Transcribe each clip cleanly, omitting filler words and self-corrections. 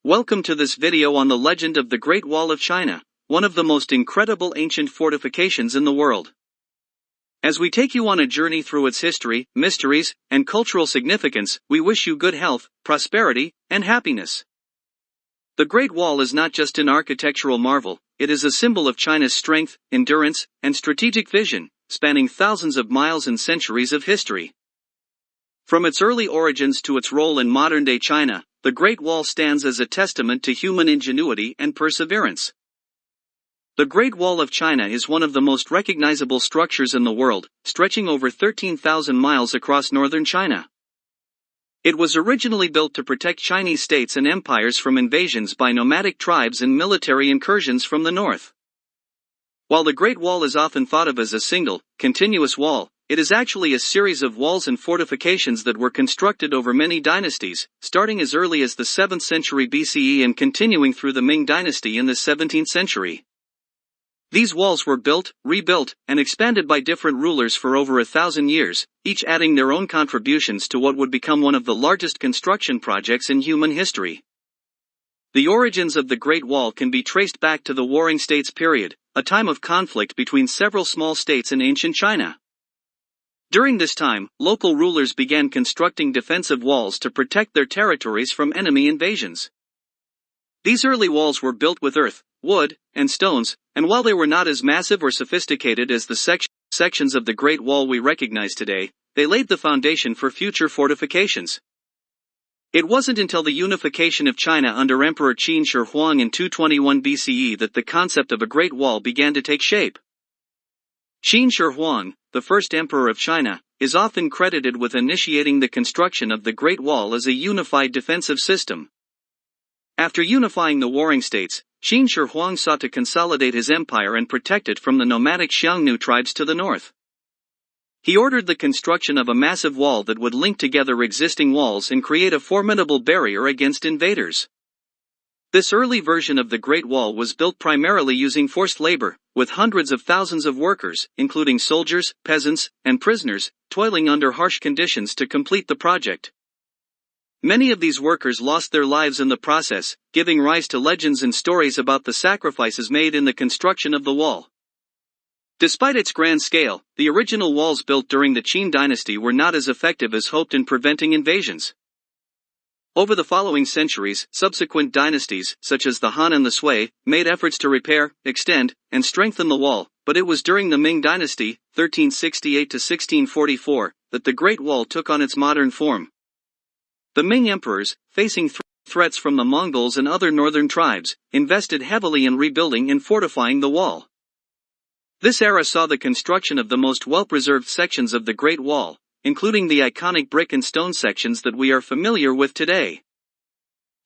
Welcome to this video on the legend of the Great Wall of China, one of the most incredible ancient fortifications in the world. As we take you on a journey through its history, mysteries, and cultural significance, we wish you good health, prosperity, and happiness. The Great Wall is not just an architectural marvel, it is a symbol of China's strength, endurance, and strategic vision, spanning thousands of miles and centuries of history. From its early origins to its role in modern-day China, the Great Wall stands as a testament to human ingenuity and perseverance. The Great Wall of China is one of the most recognizable structures in the world, stretching over 13,000 miles across northern China. It was originally built to protect Chinese states and empires from invasions by nomadic tribes and military incursions from the north. While the Great Wall is often thought of as a single, continuous wall, it is actually a series of walls and fortifications that were constructed over many dynasties, starting as early as the 7th century BCE and continuing through the Ming dynasty in the 17th century. These walls were built, rebuilt, and expanded by different rulers for over 1,000 years, each adding their own contributions to what would become one of the largest construction projects in human history. The origins of the Great Wall can be traced back to the Warring States period, a time of conflict between several small states in ancient China. During this time, local rulers began constructing defensive walls to protect their territories from enemy invasions. These early walls were built with earth, wood, and stones, and while they were not as massive or sophisticated as the sections of the Great Wall we recognize today, they laid the foundation for future fortifications. It wasn't until the unification of China under Emperor Qin Shi Huang in 221 BCE that the concept of a Great Wall began to take shape. Qin Shi Huang, the first emperor of China, is often credited with initiating the construction of the Great Wall as a unified defensive system. After unifying the warring states, Qin Shi Huang sought to consolidate his empire and protect it from the nomadic Xiongnu tribes to the north. He ordered the construction of a massive wall that would link together existing walls and create a formidable barrier against invaders. This early version of the Great Wall was built primarily using forced labor, with hundreds of thousands of workers, including soldiers, peasants, and prisoners, toiling under harsh conditions to complete the project. Many of these workers lost their lives in the process, giving rise to legends and stories about the sacrifices made in the construction of the wall. Despite its grand scale, the original walls built during the Qin dynasty were not as effective as hoped in preventing invasions. Over the following centuries, subsequent dynasties, such as the Han and the Sui, made efforts to repair, extend, and strengthen the wall, but it was during the Ming dynasty, 1368 to 1644, that the Great Wall took on its modern form. The Ming emperors, facing threats from the Mongols and other northern tribes, invested heavily in rebuilding and fortifying the wall. This era saw the construction of the most well-preserved sections of the Great Wall, including the iconic brick and stone sections that we are familiar with today.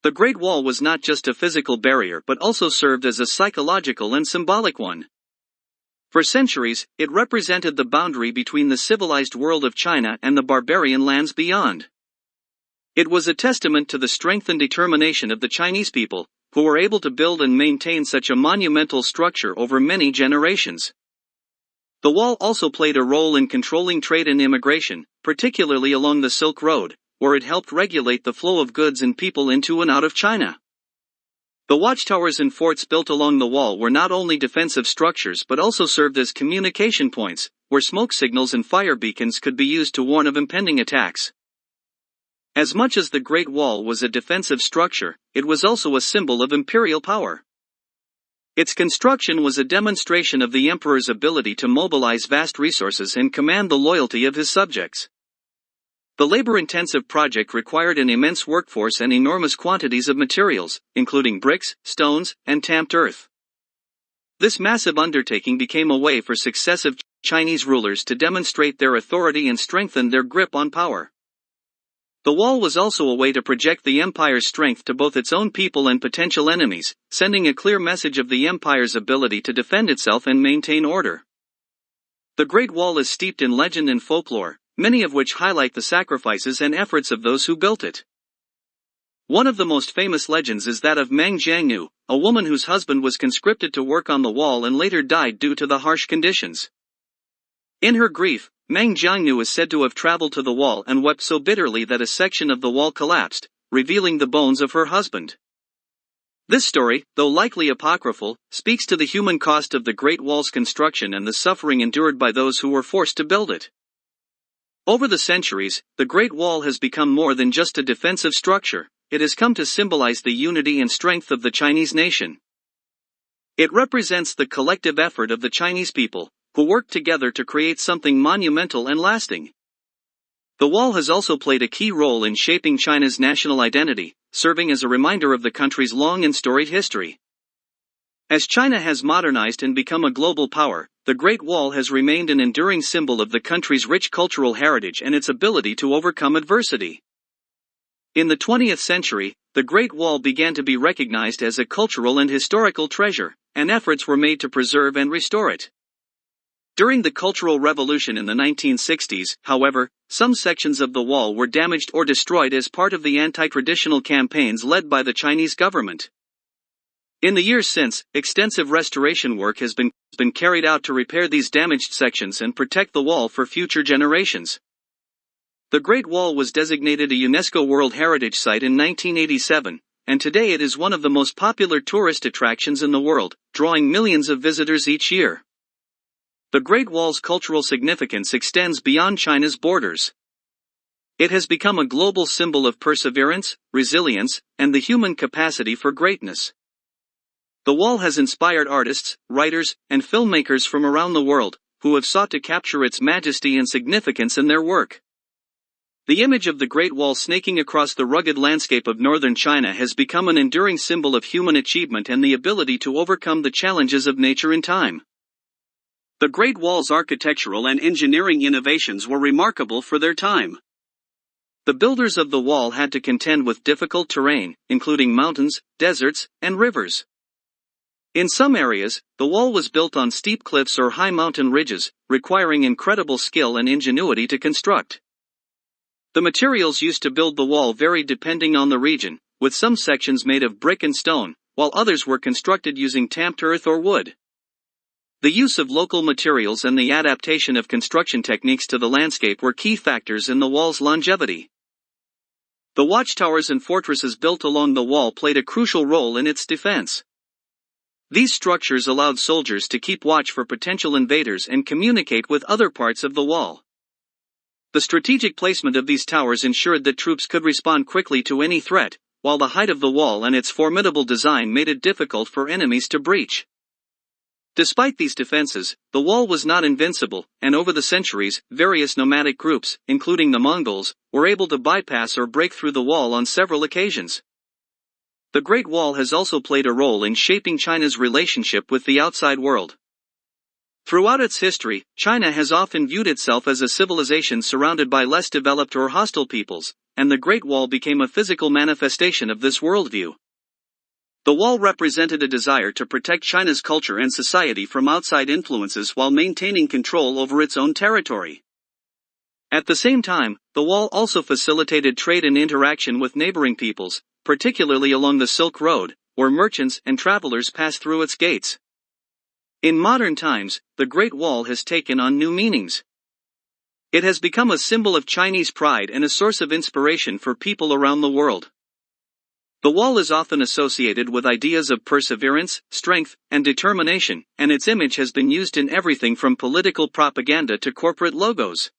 The Great Wall was not just a physical barrier but also served as a psychological and symbolic one. For centuries, it represented the boundary between the civilized world of China and the barbarian lands beyond. It was a testament to the strength and determination of the Chinese people, who were able to build and maintain such a monumental structure over many generations. The wall also played a role in controlling trade and immigration, particularly along the Silk Road, where it helped regulate the flow of goods and people into and out of China. The watchtowers and forts built along the wall were not only defensive structures but also served as communication points, where smoke signals and fire beacons could be used to warn of impending attacks. As much as the Great Wall was a defensive structure, it was also a symbol of imperial power. Its construction was a demonstration of the emperor's ability to mobilize vast resources and command the loyalty of his subjects. The labor-intensive project required an immense workforce and enormous quantities of materials, including bricks, stones, and tamped earth. This massive undertaking became a way for successive Chinese rulers to demonstrate their authority and strengthen their grip on power. The wall was also a way to project the empire's strength to both its own people and potential enemies, sending a clear message of the empire's ability to defend itself and maintain order. The Great Wall is steeped in legend and folklore, many of which highlight the sacrifices and efforts of those who built it. One of the most famous legends is that of Meng Jiangnu, a woman whose husband was conscripted to work on the wall and later died due to the harsh conditions. In her grief, Meng Jiangnu is said to have traveled to the wall and wept so bitterly that a section of the wall collapsed, revealing the bones of her husband. This story, though likely apocryphal, speaks to the human cost of the Great Wall's construction and the suffering endured by those who were forced to build it. Over the centuries, the Great Wall has become more than just a defensive structure. It has come to symbolize the unity and strength of the Chinese nation. It represents the collective effort of the Chinese people, who worked together to create something monumental and lasting. The wall has also played a key role in shaping China's national identity, serving as a reminder of the country's long and storied history. As China has modernized and become a global power, the Great Wall has remained an enduring symbol of the country's rich cultural heritage and its ability to overcome adversity. In the 20th century, the Great Wall began to be recognized as a cultural and historical treasure, and efforts were made to preserve and restore it. During the Cultural Revolution in the 1960s, however, some sections of the wall were damaged or destroyed as part of the anti-traditional campaigns led by the Chinese government. In the years since, extensive restoration work has been carried out to repair these damaged sections and protect the wall for future generations. The Great Wall was designated a UNESCO World Heritage Site in 1987, and today it is one of the most popular tourist attractions in the world, drawing millions of visitors each year. The Great Wall's cultural significance extends beyond China's borders. It has become a global symbol of perseverance, resilience, and the human capacity for greatness. The wall has inspired artists, writers, and filmmakers from around the world, who have sought to capture its majesty and significance in their work. The image of the Great Wall snaking across the rugged landscape of northern China has become an enduring symbol of human achievement and the ability to overcome the challenges of nature in time. The Great Wall's architectural and engineering innovations were remarkable for their time. The builders of the wall had to contend with difficult terrain, including mountains, deserts, and rivers. In some areas, the wall was built on steep cliffs or high mountain ridges, requiring incredible skill and ingenuity to construct. The materials used to build the wall varied depending on the region, with some sections made of brick and stone, while others were constructed using tamped earth or wood. The use of local materials and the adaptation of construction techniques to the landscape were key factors in the wall's longevity. The watchtowers and fortresses built along the wall played a crucial role in its defense. These structures allowed soldiers to keep watch for potential invaders and communicate with other parts of the wall. The strategic placement of these towers ensured that troops could respond quickly to any threat, while the height of the wall and its formidable design made it difficult for enemies to breach. Despite these defenses, the wall was not invincible, and over the centuries, various nomadic groups, including the Mongols, were able to bypass or break through the wall on several occasions. The Great Wall has also played a role in shaping China's relationship with the outside world. Throughout its history, China has often viewed itself as a civilization surrounded by less developed or hostile peoples, and the Great Wall became a physical manifestation of this worldview. The wall represented a desire to protect China's culture and society from outside influences while maintaining control over its own territory. At the same time, the wall also facilitated trade and interaction with neighboring peoples, particularly along the Silk Road, where merchants and travelers passed through its gates. In modern times, the Great Wall has taken on new meanings. It has become a symbol of Chinese pride and a source of inspiration for people around the world. The wall is often associated with ideas of perseverance, strength, and determination, and its image has been used in everything from political propaganda to corporate logos.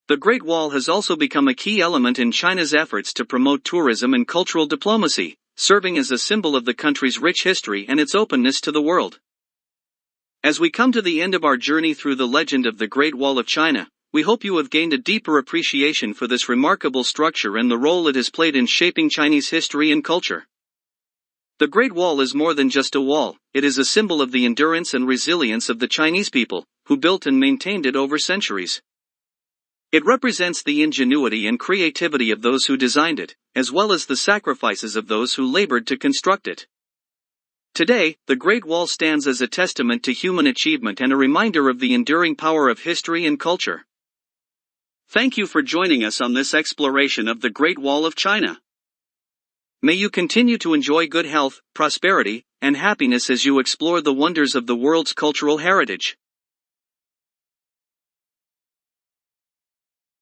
The Great Wall has also become a key element in China's efforts to promote tourism and cultural diplomacy, serving as a symbol of the country's rich history and its openness to the world. As we come to the end of our journey through the legend of the Great Wall of China, we hope you have gained a deeper appreciation for this remarkable structure and the role it has played in shaping Chinese history and culture. The Great Wall is more than just a wall, it is a symbol of the endurance and resilience of the Chinese people, who built and maintained it over centuries. It represents the ingenuity and creativity of those who designed it, as well as the sacrifices of those who labored to construct it. Today, the Great Wall stands as a testament to human achievement and a reminder of the enduring power of history and culture. Thank you for joining us on this exploration of the Great Wall of China. May you continue to enjoy good health, prosperity, and happiness as you explore the wonders of the world's cultural heritage.